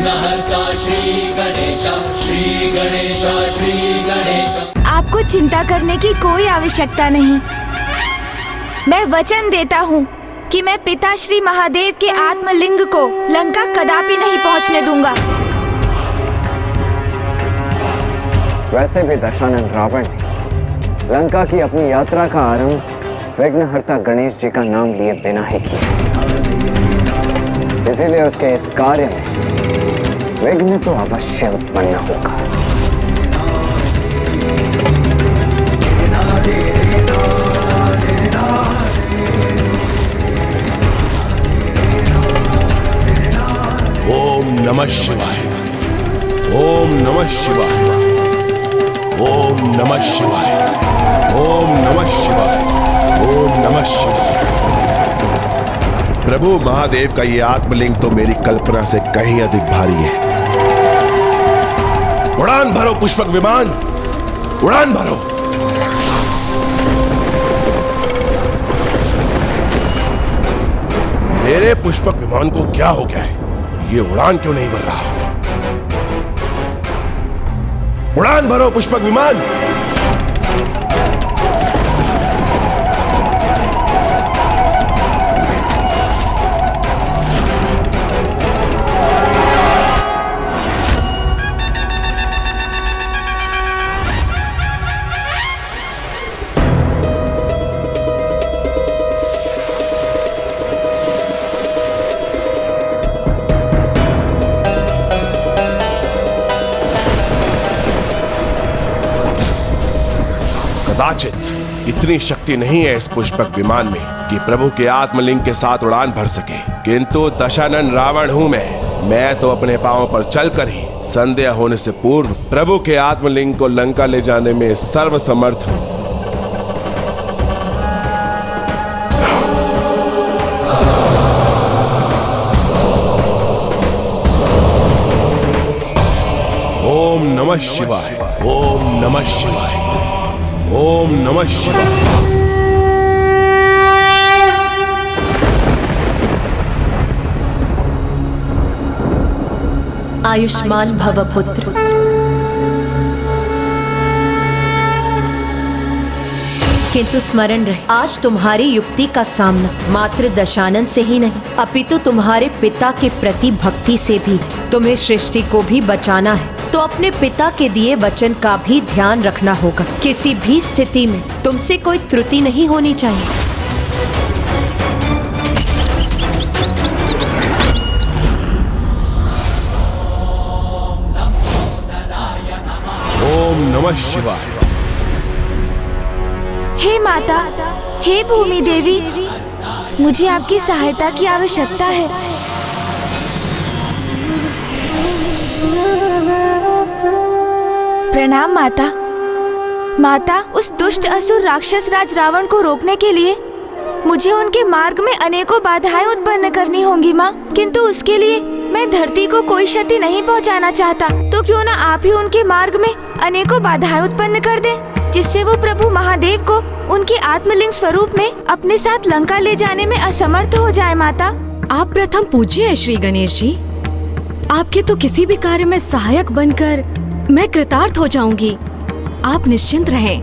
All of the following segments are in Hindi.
विघ्नहर्ता श्री गणेश, श्री गणेश, श्री गणेश। आपको चिंता करने की कोई आवश्यकता नहीं। मैं वचन देता हूँ कि मैं पिता श्री महादेव के आत्मलिंग को लंका कदापि नहीं पहुँचने दूंगा। वैसे भी दशानन रावण ने लंका की अपनी यात्रा का आरंभ विघ्नहर्ता गणेश जी का नाम लिए बिना ही किया। इसीलिए उसके इस कार्य में विघ्न तो अवश्य उत्पन्न होगा। ओम नमः शिवाय, ओम नमः शिवाय, ओम नमः शिवाय, ओम नमः शिवाय, ओम नमः शिवाय। प्रभु महादेव का ये आत्मलिंग तो मेरी कल्पना से कहीं अधिक भारी है। उड़ान भरो पुष्पक विमान, उड़ान भरो। मेरे पुष्पक विमान को क्या हो गया है? ये उड़ान क्यों नहीं भर रहा? उड़ान भरो पुष्पक विमान। कदाचित इतनी शक्ति नहीं है इस पुष्पक विमान में कि प्रभु के आत्मलिंग के साथ उड़ान भर सके, किंतु दशानन रावण हूं मैं तो अपने पांवों पर चलकर ही संध्या होने से पूर्व प्रभु के आत्मलिंग को लंका ले जाने में सर्वसमर्थ हूं। ओम नमः शिवाय, ओम नमः शिवाय, ओम नमः शिवाय। आयुष्मान भव पुत्र। किंतु स्मरण रहे, आज तुम्हारी युक्ति का सामना मात्र दशानन से ही नहीं अपितु तुम्हारे पिता के प्रति भक्ति से भी। तुम्हें सृष्टि को भी बचाना है तो अपने पिता के दिए वचन का भी ध्यान रखना होगा। किसी भी स्थिति में तुमसे कोई त्रुटि नहीं होनी चाहिए। ओम नमः शिवाय। हे माता, हे भूमि देवी, मुझे आपकी सहायता की आवश्यकता है। प्रणाम माता। माता, उस दुष्ट असुर राक्षस राज रावण को रोकने के लिए मुझे उनके मार्ग में अनेकों बाधाएं उत्पन्न करनी होंगी माँ, किंतु उसके लिए मैं धरती को कोई क्षति नहीं पहुँचाना चाहता। तो क्यों ना आप ही उनके मार्ग में अनेकों बाधाएं उत्पन्न कर दें, जिससे वो प्रभु महादेव को उनके आत्मलिंग स्वरूप में अपने साथ लंका ले जाने में असमर्थ हो जाए। माता, आप प्रथम पूज्य है श्री गणेश जी। आपके तो किसी भी कार्य में सहायक बनकर मैं कृतार्थ हो जाऊंगी। आप निश्चिंत रहें,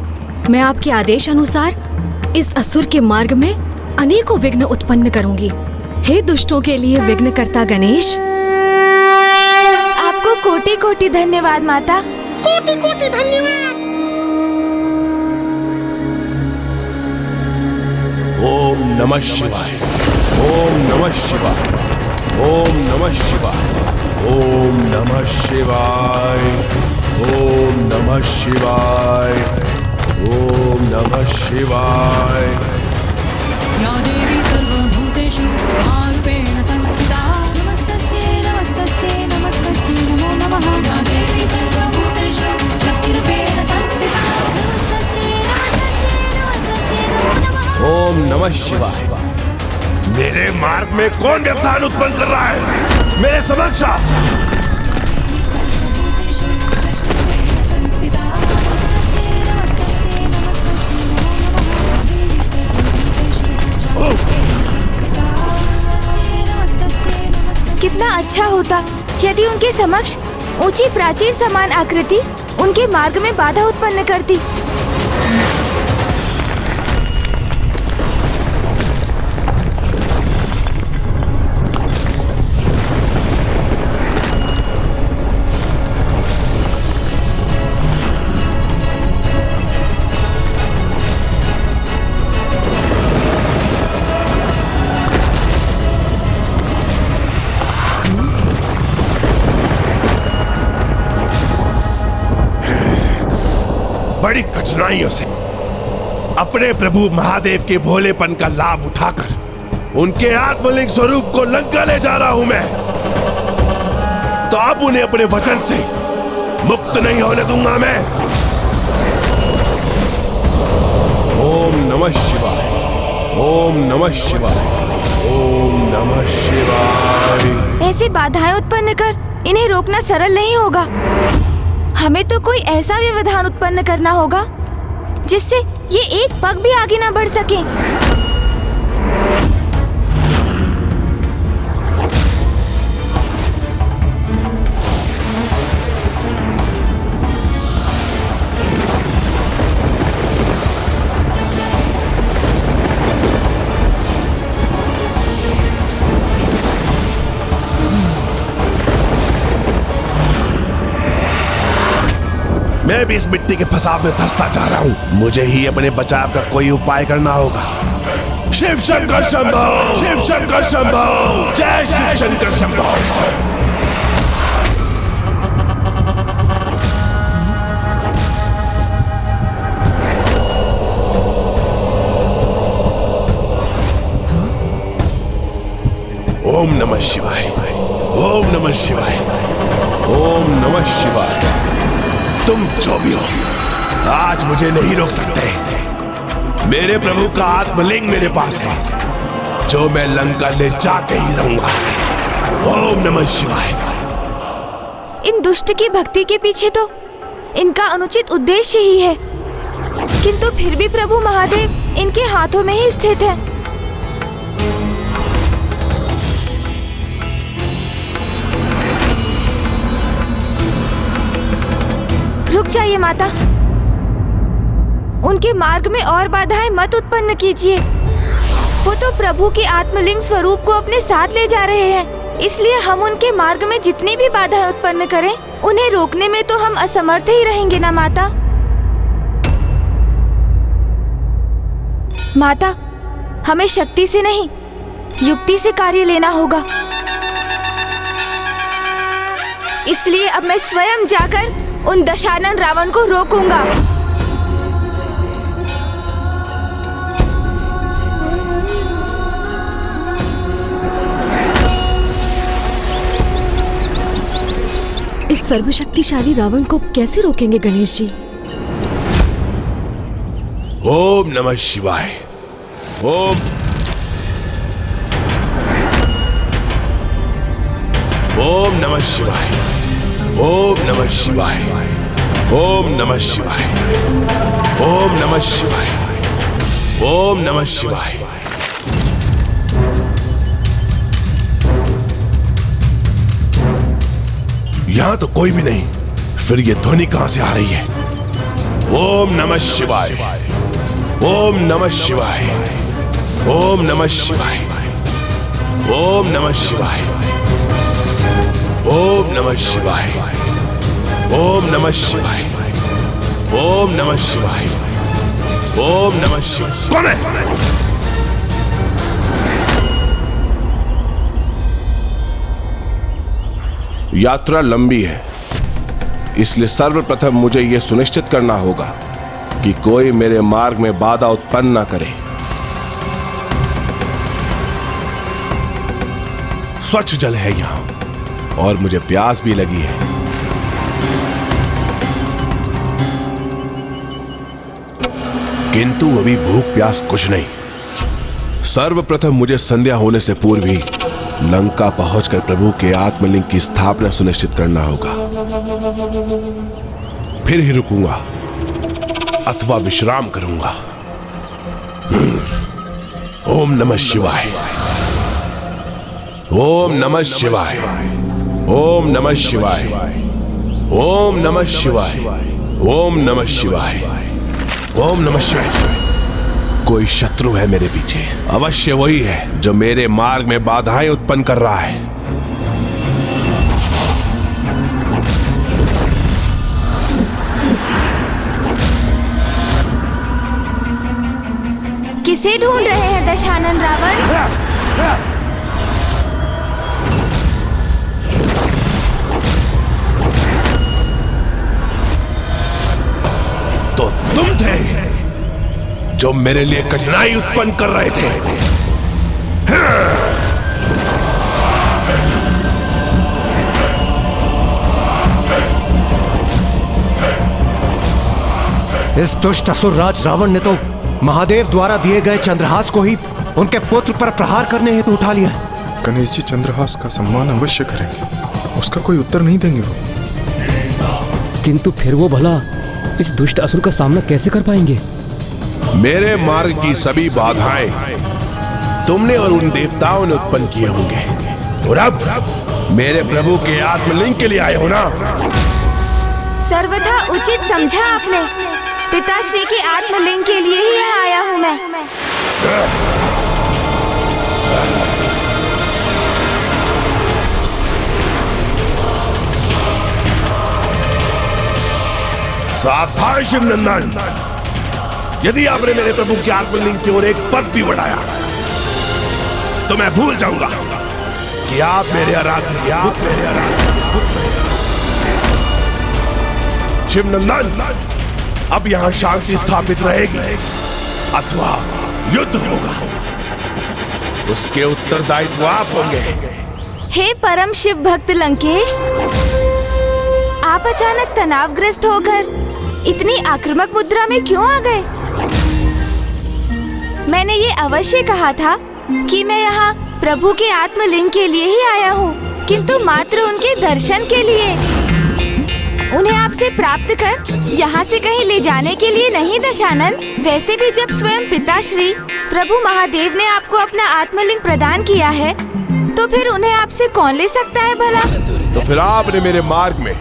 मैं आपके आदेश अनुसार इस असुर के मार्ग में अनेकों विघ्न उत्पन्न करूंगी। हे दुष्टों के लिए विघ्नकर्ता गणेश, आपको कोटि कोटि धन्यवाद माता। कोटि कोटि धन्यवाद। ओम नमः शिवाय, ओम नमः शिवाय, ओम नमः शिवाय, ओम नमः शिवाय, ओम नमः शिवाय, ओम नमः शिवाय। या देवी सर्वभूतेषु रूपेण संस्थिता, नमस्तस्यै नमस्तस्यै नमस्तस्यै नमो नमः। या देवी सर्वभूतेषु शक्तिरूपेण संस्थिता, नमस्तस्यै नमस्तस्यै नमस्तस्यै नमो नमः। ओम नमः शिवाय। मेरे मार्ग में कौन व्यवधान उत्पन्न कर रहा है? मेरे समक्ष कितना अच्छा होता यदि उनके समक्ष ऊंची प्राचीर समान आकृति उनके मार्ग में बाधा उत्पन्न करती। बड़ी कठिनाइयों से अपने प्रभु महादेव के भोलेपन का लाभ उठाकर उनके आत्मलिंग स्वरूप को लंका ले जा रहा हूं मैं, तो अब उन्हें अपने वचन से मुक्त नहीं होने दूंगा मैं। ओम नमः शिवाय, ओम नमः शिवाय, ओम नमः शिवाय। ऐसी बाधाएं उत्पन्न कर इन्हें रोकना सरल नहीं होगा। हमें तो कोई ऐसा व्यवधान उत्पन्न करना होगा जिससे ये एक पग भी आगे न बढ़ सके। मैं भी इस मिट्टी के फसाव में धंसता जा रहा हूं। मुझे ही अपने बचाव का कोई उपाय करना होगा। शिव शंकर शंभो, शिव शंकर शंभो, जय शिव शंकर शंभो। ओम नमः शिवाय, ओम नमः शिवाय, ओम नमः शिवाय। तुम जो भी हो, आज मुझे नहीं रोक सकते। मेरे प्रभु का आत्मलिंग मेरे पास है, जो मैं लंका ले जाके ही रहूंगा। ओम नमः शिवाय। इन दुष्ट की भक्ति के पीछे तो इनका अनुचित उद्देश्य ही है, किंतु फिर भी प्रभु महादेव इनके हाथों में ही स्थित है। रुक जाइए माता, उनके मार्ग में और बाधाएं मत उत्पन्न कीजिए। वो तो प्रभु के आत्मलिंग स्वरूप को अपने साथ ले जा रहे हैं, इसलिए हम उनके मार्ग में जितनी भी बाधाएं उत्पन्न करें, उन्हें रोकने में तो हम असमर्थ ही रहेंगे ना माता। माता, हमें शक्ति से नहीं, युक्ति से कार्य लेना होगा। इसलिए अब मैं स्वयं जाकर उन दशानन रावण को रोकूंगा। इस सर्वशक्तिशाली रावण को कैसे रोकेंगे गणेश जी? ओम नमः शिवाय। ओम नमः शिवाय। ओम नमः शिवाय। ओम नमः शिवाय। ओम नमः शिवाय। ओम नमः शिवाय। यहां तो कोई भी नहीं, फिर ये ध्वनि कहां से आ रही है? ओम नमः शिवाय। ओम नमः शिवाय। ओम नमः शिवाय। ओम नमः शिवाय। ओम नमः शिवाय। ओम नमः शिवाय। ओम नमः शिवाय। ओम नमः शिवाय। कौन है? यात्रा लंबी है, इसलिए सर्वप्रथम मुझे यह सुनिश्चित करना होगा कि कोई मेरे मार्ग में बाधा उत्पन्न न करे। स्वच्छ जल है यहां और मुझे प्यास भी लगी है। किंतु अभी भूख प्यास कुछ नहीं। सर्वप्रथम मुझे संध्या होने से पूर्व ही लंका पहुंचकर प्रभु के आत्मलिंग की स्थापना सुनिश्चित करना होगा। फिर ही रुकूंगा अथवा विश्राम करूंगा। ओम नमः शिवाय। ओम नमः शिवाय। ओम नमः शिवाय, ओम नमः शिवाय, ओम नमः शिवाय, ओम नमः शिवाय। कोई शत्रु है मेरे पीछे, अवश्य वही है जो मेरे मार्ग में बाधाएं उत्पन्न कर रहा है। किसे ढूंढ रहे हैं दशानन रावण? तो तुम थे जो मेरे लिए कठिनाई उत्पन्न कर रहे थे। इस दुष्ट असुर राज रावण ने तो महादेव द्वारा दिए गए चंद्रहास को ही उनके पुत्र पर प्रहार करने हेतु उठा लिया है। गणेश जी चंद्रहास का सम्मान अवश्य करेंगे, उसका कोई उत्तर नहीं देंगे वो। किंतु फिर वो भला इस दुष्ट असुर का सामना कैसे कर पाएंगे? मेरे मार्ग की सभी बाधाएं तुमने और उन देवताओं ने उत्पन्न किए होंगे, और अब मेरे प्रभु के आत्मलिंग के लिए आए हो ना? सर्वथा उचित समझा आपने। पिताश्री की आत्मलिंग के लिए ही यहाँ आया हूँ मैं। सावधान शिवनंदन, यदि आपने मेरे प्रभु की आत्मलिंग की ओर एक पद भी बढ़ाया तो मैं भूल जाऊंगा कि आप मेरे आराध्य शिवनंदन। अब यहां शांति स्थापित रहेगी अथवा युद्ध होगा, उसके उत्तरदायित्व आप होंगे। हे परम शिव भक्त लंकेश, आप अचानक तनावग्रस्त होकर इतनी आक्रामक मुद्रा में क्यों आ गए? मैंने ये अवश्य कहा था कि मैं यहाँ प्रभु के आत्मलिंग के लिए ही आया हूँ, किंतु मात्र उनके दर्शन के लिए, उन्हें आपसे प्राप्त कर यहाँ से कहीं ले जाने के लिए नहीं दशानन। वैसे भी जब स्वयं पिताश्री प्रभु महादेव ने आपको अपना आत्मलिंग प्रदान किया है, तो फिर उन्हें आपसे कौन ले सकता है भला? तो फिर आपने मेरे मार्ग में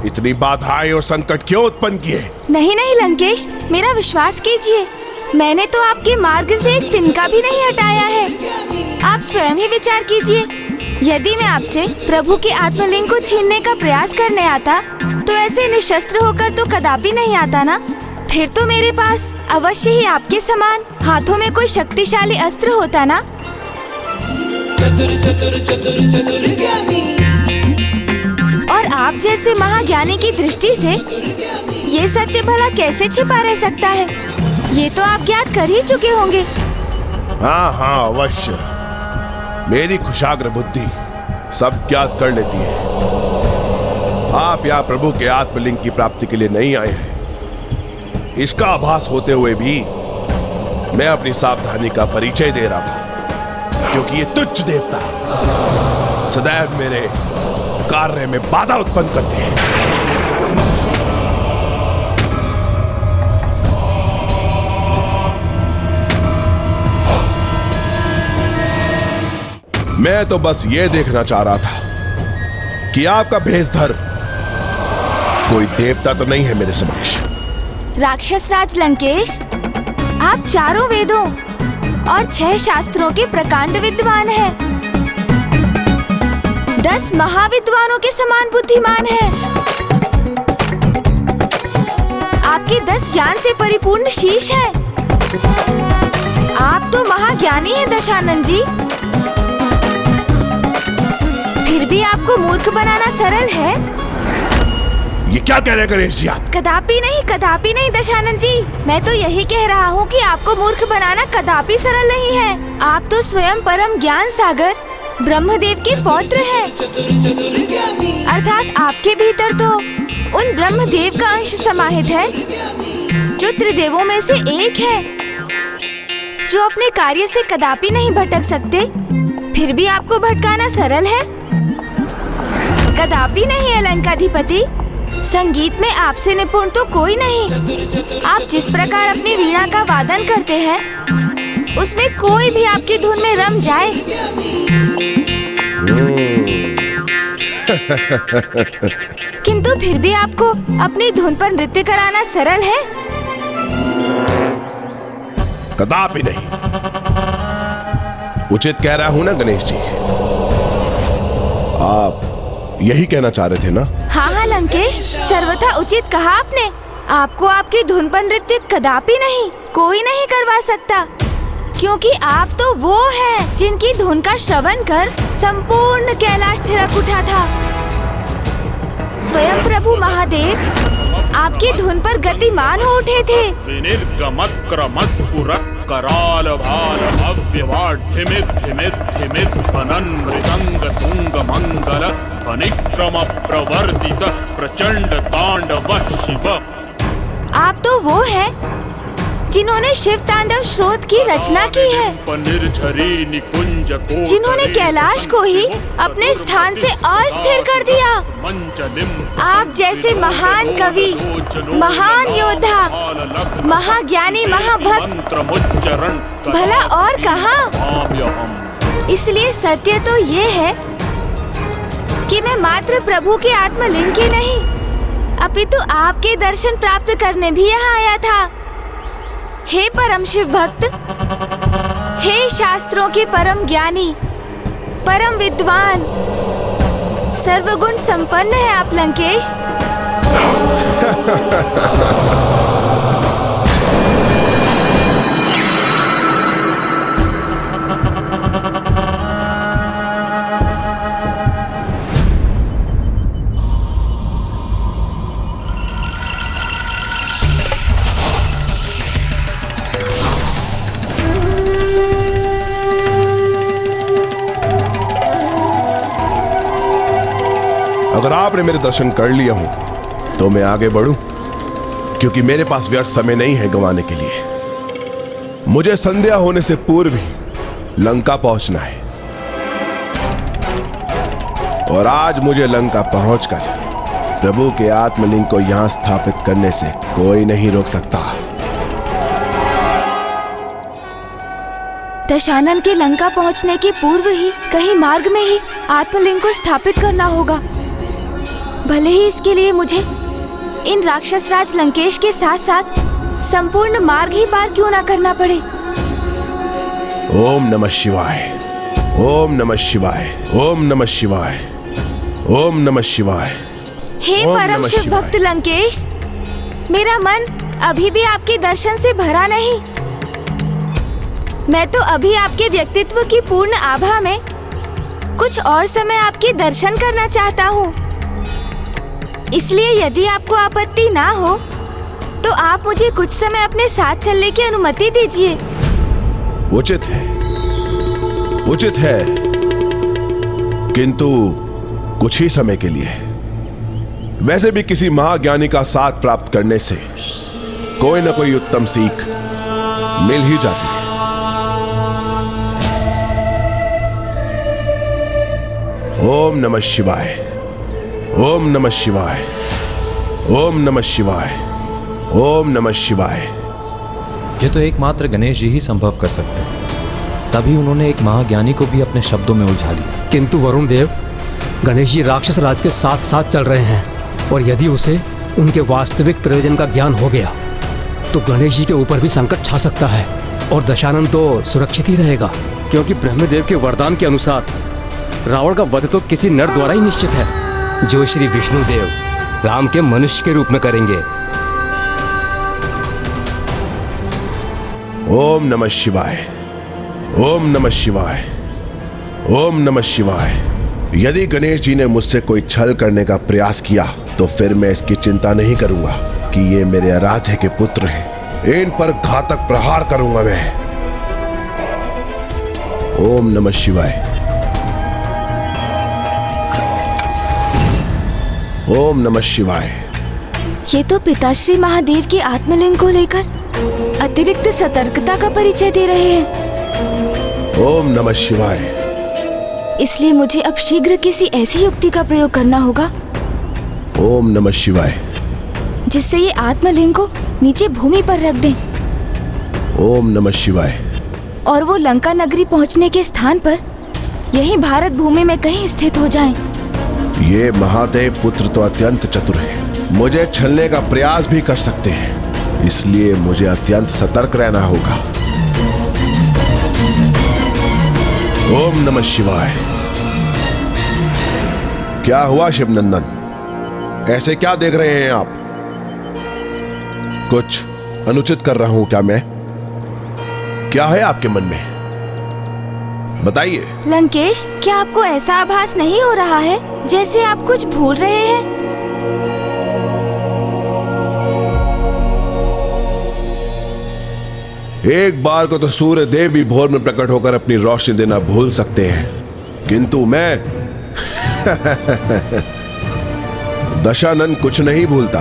इतनी बाधाएं और संकट क्यों उत्पन्न किए? नहीं नहीं लंकेश, मेरा विश्वास कीजिए, मैंने तो आपके मार्ग से एक तिनका भी नहीं हटाया है। आप स्वयं ही विचार कीजिए, यदि मैं आपसे प्रभु के आत्मलिंग को छीनने का प्रयास करने आता तो ऐसे निशस्त्र होकर तो कदापि नहीं आता ना। फिर तो मेरे पास अवश्य ही आपके समान हाथों में कोई शक्तिशाली अस्त्र होता ना। और आप जैसे महाज्ञानी की दृष्टि से ये सत्य भला कैसे छिपा रह सकता है, ये तो आप ज्ञात कर ही चुके होंगे। हाँ हाँ अवश्य, मेरी कुशाग्र बुद्धि सब ज्ञात कर लेती है। आप यहाँ प्रभु के आत्मलिंग की प्राप्ति के लिए नहीं आए हैं, इसका आभास होते हुए भी मैं अपनी सावधानी का परिचय दे रहा था, क्योंकि ये तुच्छ देवता सदैव मेरे कार्य में बाधा उत्पन्न करते हैं। मैं तो बस ये देखना चाह रहा था कि आपका भेषधर कोई देवता तो नहीं है मेरे समक्ष। राक्षस राज लंकेश, आप चारों वेदों और 6 शास्त्रों के प्रकांड विद्वान हैं, 10 महाविद्वानों के समान बुद्धिमान हैं, आपके 10 ज्ञान से परिपूर्ण शीश है। आप तो महाज्ञानी हैं दशानन जी, फिर भी आपको मूर्ख बनाना सरल है। ये क्या कह रहे हैं गणेश जी आप? कदापि नहीं दशानन जी, मैं तो यही कह रहा हूँ कि आपको मूर्ख बनाना कदापि सरल नहीं है। आप तो स्वयं परम ज्ञान सागर ब्रह्मदेव के पौत्र हैं, अर्थात आपके भीतर तो उन ब्रह्मदेव का अंश समाहित है जो त्रिदेवों में से एक है, जो अपने कार्य से कदापि नहीं भटक सकते। फिर भी आपको भटकाना सरल है? कदापि नहीं अलंकाधिपति, संगीत में आपसे निपुण तो कोई नहीं। आप जिस प्रकार अपनी वीणा का वादन करते हैं, उसमें कोई भी आपकी धुन में रम जाए। किंतु फिर भी आपको अपनी धुन पर नृत्य कराना सरल है? कदापि नहीं। उचित कह रहा हूं ना गणेश जी? आप यही कहना चाह रहे थे ना? हाँ लंकेश, सर्वथा उचित कहा आपने। आपको आपकी धुन पर नृत्य कदापि नहीं, कोई नहीं करवा सकता, क्योंकि आप तो वो हैं जिनकी धुन का श्रवण कर संपूर्ण कैलाश थिरक उठा था। स्वयं प्रभु महादेव आपकी धुन पर गतिमान हो उठे थे। कराल भाल भव्यवाढ्यमित धिमित धिमित ध्वनन मृदंग तुंग मंगल ध्वनिक्रम प्रवर्तित प्रचंड तांडव शिव। आप तो वो हैं जिन्होंने शिव तांडव स्रोत की रचना की है, जिन्होंने कैलाश को ही अपने स्थान से अस्थिर कर दिया। आप जैसे महान कवि, महान योद्धा, महाज्ञानी, महाभक्त भला और कहाँ? इसलिए सत्य तो ये है कि मैं मात्र प्रभु के आत्मलिंग की नहीं, अपितु आपके दर्शन प्राप्त करने भी यहाँ आया था। हे परम शिव भक्त, हे शास्त्रों के परम ज्ञानी, परम विद्वान, सर्वगुण संपन्न है आप लंकेश। अगर आपने मेरे दर्शन कर लिया हूं तो मैं आगे बढ़ूं, क्योंकि मेरे पास व्यर्थ समय नहीं है गंवाने के लिए। मुझे संध्या होने से पूर्व ही लंका पहुंचना है, और आज मुझे लंका पहुंचकर प्रभु के आत्मलिंग को यहां स्थापित करने से कोई नहीं रोक सकता। दशानन के लंका पहुंचने के पूर्व ही कहीं मार्ग में ही आत्मलिंग को स्थापित करना होगा। भले ही इसके लिए मुझे इन राक्षस राज लंकेश के साथ साथ संपूर्ण मार्ग ही पार क्यों ना करना पड़े। ओम नमः शिवाय, ओम नमः शिवाय, ओम नमः शिवाय, ओम नमः शिवाय। हे परम शिव भक्त लंकेश, मेरा मन अभी भी आपके दर्शन से भरा नहीं। मैं तो अभी आपके व्यक्तित्व की पूर्ण आभा में कुछ और समय आपके दर्शन करना चाहता हूँ। इसलिए यदि आपको आपत्ति ना हो तो आप मुझे कुछ समय अपने साथ चलने की अनुमति दीजिए। उचित है, उचित है, किंतु कुछ ही समय के लिए। वैसे भी किसी महाज्ञानी का साथ प्राप्त करने से कोई न कोई उत्तम सीख मिल ही जाती है। ओम नमः शिवाय, ओम नमः शिवाय, ओम नमः शिवाय, ओम नमः शिवाय। ये तो एकमात्र गणेश जी ही संभव कर सकते हैं, तभी उन्होंने एक महाज्ञानी को भी अपने शब्दों में उलझा लिया। किंतु वरुण देव, गणेश जी राक्षस राज के साथ साथ चल रहे हैं, और यदि उसे उनके वास्तविक प्रयोजन का ज्ञान हो गया तो गणेश जी के ऊपर भी संकट छा सकता है, और दशानन तो सुरक्षित ही रहेगा, क्योंकि ब्रह्मदेव के वरदान के अनुसार रावण का वध तो किसी नर द्वारा ही निश्चित है, जो श्री विष्णुदेव राम के मनुष्य के रूप में करेंगे। ओम नमः शिवाय, ओम नमः शिवाय, ओम नमः शिवाय। यदि गणेश जी ने मुझसे कोई छल करने का प्रयास किया तो फिर मैं इसकी चिंता नहीं करूंगा कि ये मेरे आराध्य के पुत्र हैं। इन पर घातक प्रहार करूंगा मैं। ओम नमः शिवाय, ओम नमः शिवाय। ये तो पिताश्री महादेव के आत्मलिंग को लेकर अतिरिक्त सतर्कता का परिचय दे रहे हैं। ओम नमः शिवाय। इसलिए मुझे अब शीघ्र किसी ऐसी युक्ति का प्रयोग करना होगा ओम नमः शिवाय, जिससे ये आत्मलिंग को नीचे भूमि पर रख दें। ओम नमः शिवाय। और वो लंका नगरी पहुंचने के स्थान पर यहीं भारत भूमि में कहीं स्थित हो जाएं। ये महादेव पुत्र तो अत्यंत चतुर है, मुझे छलने का प्रयास भी कर सकते हैं, इसलिए मुझे अत्यंत सतर्क रहना होगा। ओम नमः शिवाय। क्या हुआ शिवनंदन, ऐसे क्या देख रहे हैं आप? कुछ अनुचित कर रहा हूं क्या मैं? क्या है आपके मन में, बताइए। लंकेश, क्या आपको ऐसा आभास नहीं हो रहा है जैसे आप कुछ भूल रहे हैं? एक बार को तो सूर्य देव भी भोर में प्रकट होकर अपनी रोशनी देना भूल सकते हैं, किंतु मैं दशानन कुछ नहीं भूलता।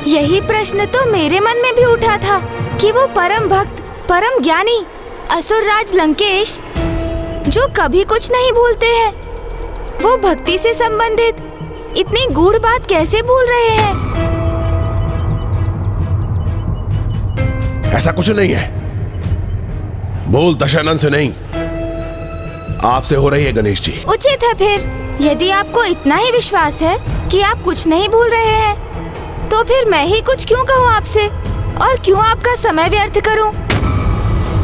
यही प्रश्न तो मेरे मन में भी उठा था कि वो परम भक्त, परम ज्ञानी असुरराज लंकेश, जो कभी कुछ नहीं भूलते हैं, वो भक्ति से संबंधित इतनी गूढ़ बात कैसे भूल रहे हैं? ऐसा कुछ नहीं है, भूल दशानन से नहीं, आपसे हो रही है गणेश जी। उचित है फिर, यदि आपको इतना ही विश्वास है कि आप कुछ नहीं भूल रहे हैं, तो फिर मैं ही कुछ क्यों कहूँ आपसे, और क्यों आपका समय व्यर्थ करूं?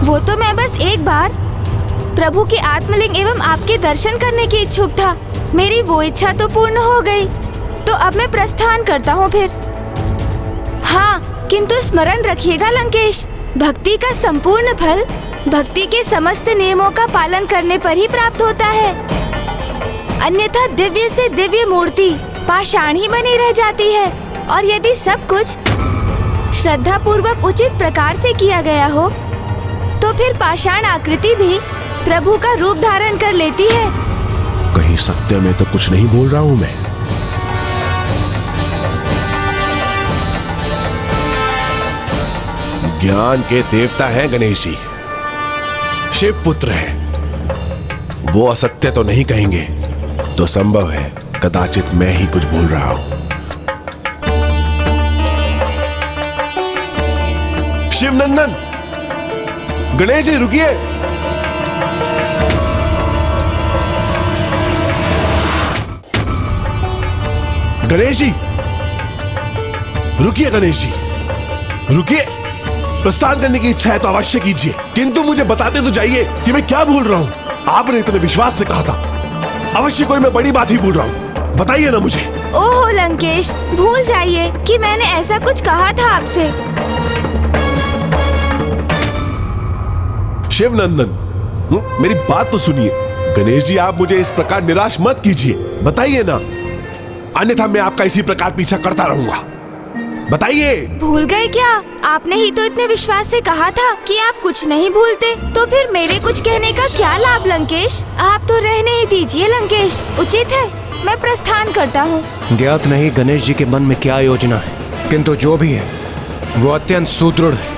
वो तो मैं बस एक बार प्रभु के आत्मलिंग एवं आपके दर्शन करने की इच्छुक था। मेरी वो इच्छा तो पूर्ण हो गई, तो अब मैं प्रस्थान करता हूँ फिर। हाँ, किंतु स्मरण रखिएगा लंकेश, भक्ति का संपूर्ण फल भक्ति के समस्त नियमों का पालन करने पर ही प्राप्त होता है, अन्यथा दिव्य से दिव्य मूर्ति पाषाण ही बनी रह जाती है। और यदि सब कुछ श्रद्धा पूर्वक उचित प्रकार से किया गया हो, तो फिर पाषाण आकृति भी प्रभु का रूप धारण कर लेती है। कहीं सत्य में तो कुछ नहीं बोल रहा हूं मैं। ज्ञान के देवता हैं गणेश जी, शिव पुत्र हैं, वो असत्य तो नहीं कहेंगे, तो संभव है कदाचित मैं ही कुछ बोल रहा हूं। शिवनंदन, गणेश जी रुकिए। गणेश जी रुकिए, गणेश जी रुकिए। प्रस्थान करने की इच्छा है तो अवश्य कीजिए, किंतु मुझे बताते तो जाइए कि मैं क्या भूल रहा हूं। आपने इतने विश्वास से कहा था, अवश्य कोई मैं बड़ी बात ही भूल रहा हूं, बताइए ना मुझे। ओहो लंकेश, भूल जाइए कि मैंने ऐसा कुछ कहा था आपसे। शिवनंदन, मेरी बात तो सुनिए। गणेश जी, आप मुझे इस प्रकार निराश मत कीजिए, बताइए ना, अन्यथा मैं आपका इसी प्रकार पीछा करता रहूंगा। बताइए। भूल गए क्या? आपने ही तो इतने विश्वास से कहा था कि आप कुछ नहीं भूलते, तो फिर मेरे कुछ कहने का क्या लाभ लंकेश? आप तो रहने ही दीजिए लंकेश, उचित है मैं प्रस्थान करता हूँ। ज्ञात नहीं गणेश जी के मन में क्या योजना है, किंतु जो भी है वो अत्यंत सुदृढ़ है।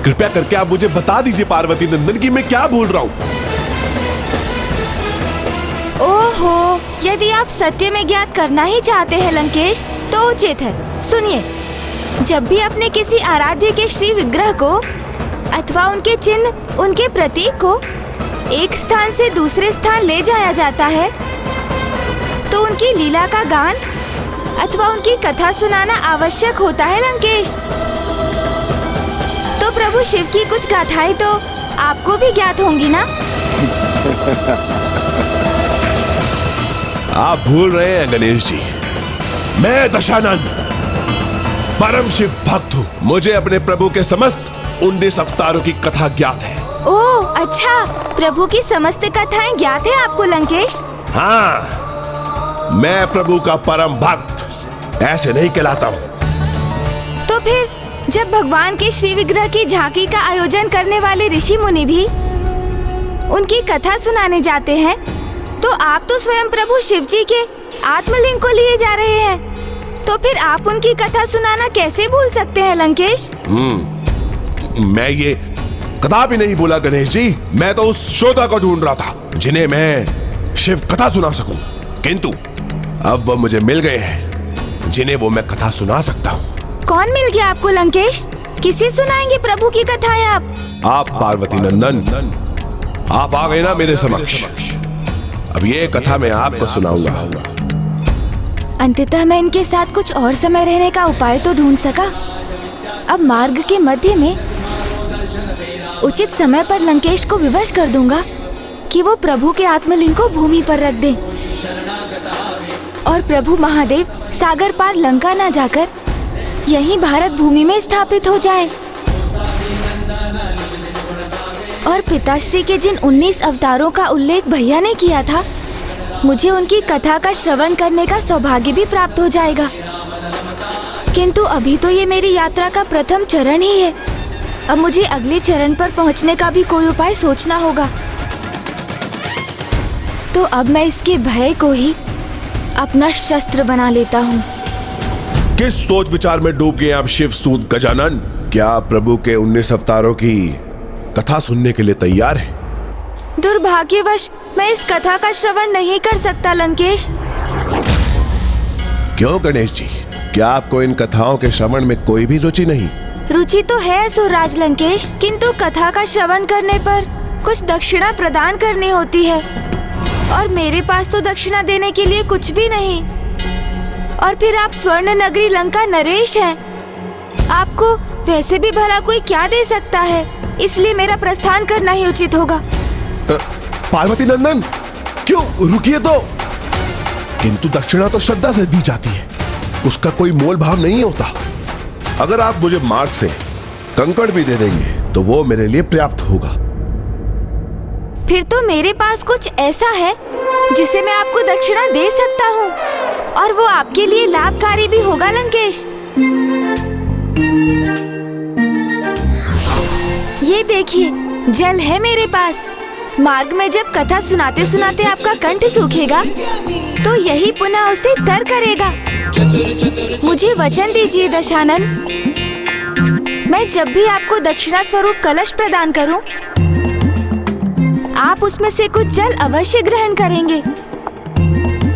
कृपया करके आप मुझे बता दीजिए पार्वती नंदन कि मैं क्या भूल रहा हूँ। ओहो, यदि आप सत्य में ज्ञात करना ही चाहते हैं लंकेश, तो उचित है, सुनिए। जब भी अपने किसी आराध्य के श्री विग्रह को अथवा उनके चिन्ह, उनके प्रतीक को एक स्थान से दूसरे स्थान ले जाया जाता है, तो उनकी लीला का गान अथवा उनकी कथा सुनाना आवश्यक होता है लंकेश। तो प्रभु शिव की कुछ गाथाएं तो आपको भी ज्ञात होंगी ना? आप भूल रहे हैं गणेश जी, मैं दशानन परम शिव भक्त हूँ। मुझे अपने प्रभु के समस्त 19 अवतारों की कथा ज्ञात है। ओह अच्छा, प्रभु की समस्त कथाएं ज्ञात है आपको लंकेश? हाँ, मैं प्रभु का परम भक्त ऐसे नहीं कहलाता हूँ। तो फिर जब भगवान के श्री विग्रह की झांकी का आयोजन करने वाले ऋषि मुनि भी उनकी कथा सुनाने जाते हैं, तो आप तो स्वयं प्रभु शिव जी के आत्मलिंग को लिए जा रहे हैं, तो फिर आप उनकी कथा सुनाना कैसे भूल सकते हैं लंकेश? मैं ये कदापि नहीं बोला गणेश जी, मैं तो उस श्रोता को ढूंढ रहा था जिन्हें मैं शिव कथा सुना सकूं, किंतु अब वो मुझे मिल गए हैं जिन्हें वो मैं कथा सुना सकता हूँ। कौन मिल गया आपको लंकेश? किसे सुनाएंगे प्रभु की कथाएं आप? पार्वती नंदन, आप आ गए ना मेरे समक्ष। अब ये कथा मैं आपको सुनाऊंगा। अंततः मैं इनके साथ कुछ और समय रहने का उपाय तो ढूंढ सका। अब मार्ग के मध्य में उचित समय पर लंकेश को विवश कर दूंगा कि वो प्रभु के आत्मलिंग को भूमि पर रख दे और प्रभु महादेव सागर पार लंका ना जाकर यहीं भारत भूमि में स्थापित हो जाए। और पिताश्री के जिन 19 अवतारों का उल्लेख भैया ने किया था, मुझे उनकी कथा का श्रवण करने का सौभाग्य भी प्राप्त हो जाएगा। किंतु अभी तो ये मेरी यात्रा का प्रथम चरण ही है। अब मुझे अगले चरण पर पहुंचने का भी कोई उपाय सोचना होगा। तो अब मैं इसके भय को ही अपना शस्त्र बना लेता हूँ। किस सोच विचार में डूब गए आप शिव सूत गजानन? क्या आप प्रभु के 19 अवतारों की कथा सुनने के लिए तैयार हैं? दुर्भाग्यवश मैं इस कथा का श्रवण नहीं कर सकता लंकेश। क्यों गणेश जी, क्या आपको इन कथाओं के श्रवण में कोई भी रुचि नहीं? रुचि तो है असुरराज लंकेश, किंतु कथा का श्रवण करने पर कुछ दक्षिणा प्रदान करनी होती है और मेरे पास तो दक्षिणा देने के लिए कुछ भी नहीं। और फिर आप स्वर्ण नगरी लंका नरेश हैं। आपको वैसे भी भला कोई क्या दे सकता है, इसलिए मेरा प्रस्थान करना ही उचित होगा। पार्वती नंदन, क्यों रुकिए तो। किंतु दक्षिणा तो श्रद्धा से दी जाती है, उसका कोई मोल भाव नहीं होता। अगर आप मुझे मार्ग से कंकड़ भी दे देंगे तो वो मेरे लिए पर्याप्त होगा। फिर तो मेरे पास कुछ ऐसा है जिसे मैं आपको दक्षिणा दे सकता हूँ और वो आपके लिए लाभकारी भी होगा लंकेश। ये देखिए, जल है मेरे पास। मार्ग में जब कथा सुनाते सुनाते आपका कंठ सूखेगा तो यही पुनः उसे तर करेगा। मुझे वचन दीजिए दशानन, मैं जब भी आपको दक्षिणा स्वरूप कलश प्रदान करूं, आप उसमें से कुछ जल अवश्य ग्रहण करेंगे।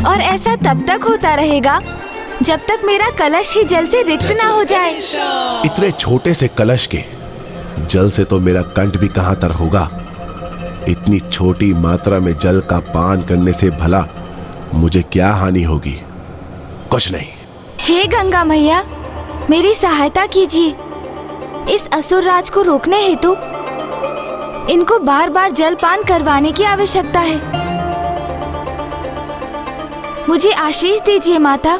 और ऐसा तब तक होता रहेगा जब तक मेरा कलश ही जल से रिक्त ना हो जाए। इतने छोटे से कलश के जल से तो मेरा कंठ भी कहां तर होगा। इतनी छोटी मात्रा में जल का पान करने से भला मुझे क्या हानि होगी? कुछ नहीं। हे गंगा मैया, मेरी सहायता कीजिए। इस असुरराज को रोकने हेतु इनको बार बार जलपान करवाने की आवश्यकता है। मुझे आशीष दीजिए माता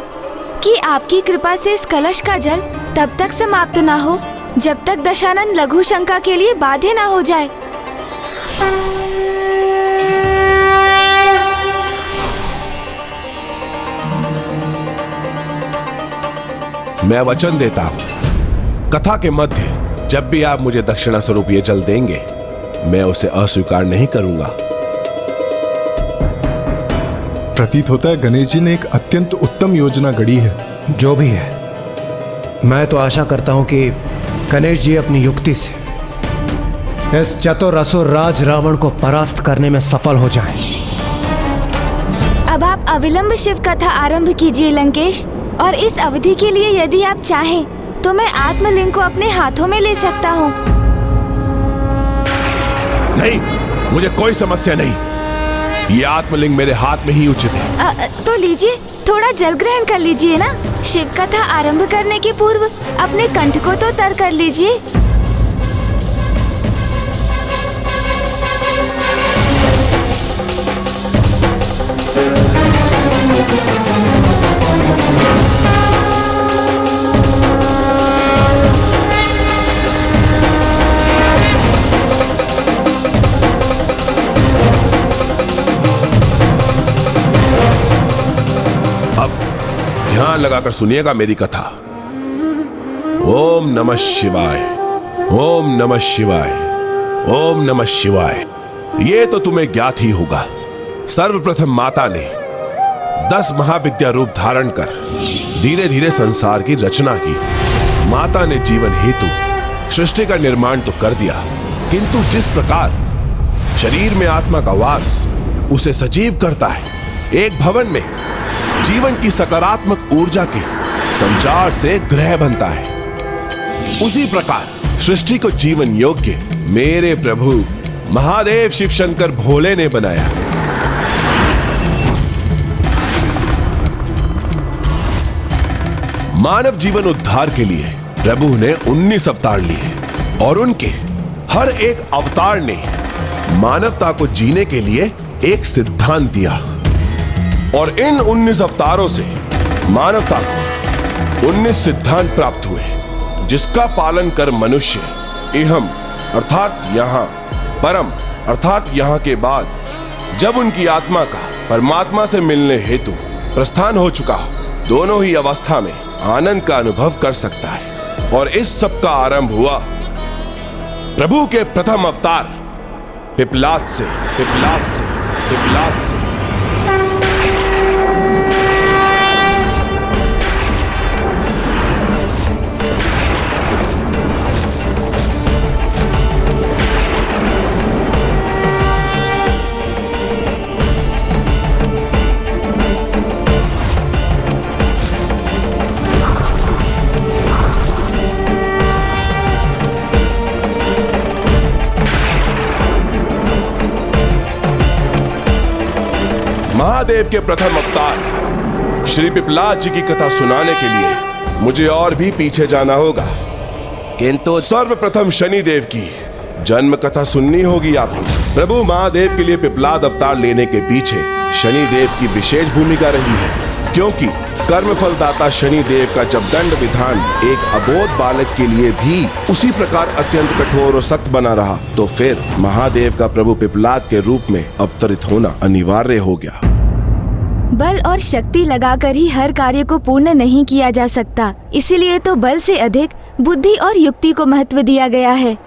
कि आपकी कृपा से इस कलश का जल तब तक समाप्त ना हो जब तक दशानन लघु शंका के लिए बाध्य ना हो जाए। मैं वचन देता हूं, कथा के मध्य जब भी आप मुझे दक्षिणा स्वरूप ये जल देंगे, मैं उसे अस्वीकार नहीं करूंगा। प्रतीत होता है गणेश जी ने एक अत्यंत उत्तम योजना गढ़ी है। जो भी है, मैं तो आशा करता हूं कि गणेश जी अपनी युक्ति से इस चतुर असुर राज रावण को परास्त करने में सफल हो जाएं। अब आप अविलंब शिव कथा आरंभ कीजिए लंकेश, और इस अवधि के लिए यदि आप चाहें तो मैं आत्मलिंग को अपने हाथों में ले सकता हूँ। नहीं, मुझे कोई समस्या नहीं। ये आत्मलिंग मेरे हाथ में ही उचित है। तो लीजिए, थोड़ा जल ग्रहण कर लीजिए ना। शिव कथा आरंभ करने के पूर्व अपने कंठ को तो तर कर लीजिए। ध्यान लगाकर सुनिएगा मेरी कथा। ओम नमः शिवाय, ओम नमः शिवाय, ओम नमः शिवाय। ये तो तुम्हें ज्ञात ही होगा। सर्वप्रथम माता ने 10 महाविद्या रूप धारण कर धीरे धीरे संसार की रचना की। माता ने जीवन हेतु सृष्टि का निर्माण तो कर दिया, किंतु जिस प्रकार शरीर में आत्मा का वास उसे सजीव करता है, एक भवन में जीवन की सकारात्मक ऊर्जा के संचार से ग्रह बनता है, उसी प्रकार सृष्टि को जीवन योग्य मेरे प्रभु महादेव शिव शंकर भोले ने बनाया। मानव जीवन उद्धार के लिए प्रभु ने 19 अवतार लिए और उनके हर एक अवतार ने मानवता को जीने के लिए एक सिद्धांत दिया और इन 19 अवतारों से मानवता को 19 सिद्धांत प्राप्त हुए जिसका पालन कर मनुष्य इहम अर्थात यहाँ, परम अर्थात यहाँ के बाद जब उनकी आत्मा का परमात्मा से मिलने हेतु प्रस्थान हो चुका, दोनों ही अवस्था में आनंद का अनुभव कर सकता है। और इस सब का आरंभ हुआ प्रभु के प्रथम अवतार पिपलाद से। महादेव के प्रथम अवतार श्री पिपलाद जी की कथा सुनाने के लिए मुझे और भी पीछे जाना होगा, किंतु सर्वप्रथम शनिदेव की जन्म कथा सुननी होगी आपको। प्रभु महादेव के लिए पिपलाद अवतार लेने के पीछे शनिदेव की विशेष भूमिका रही है, क्योंकि कर्मफलदाता शनिदेव का जब दंड विधान एक अबोध बालक के लिए भी उसी प्रकार अत्यंत कठोर और सख्त बना रहा, तो फिर महादेव का प्रभु पिपलाद के रूप में अवतरित होना अनिवार्य हो गया। बल और शक्ति लगाकर ही हर कार्य को पूर्ण नहीं किया जा सकता, इसीलिए तो बल से अधिक बुद्धि और युक्ति को महत्व दिया गया है।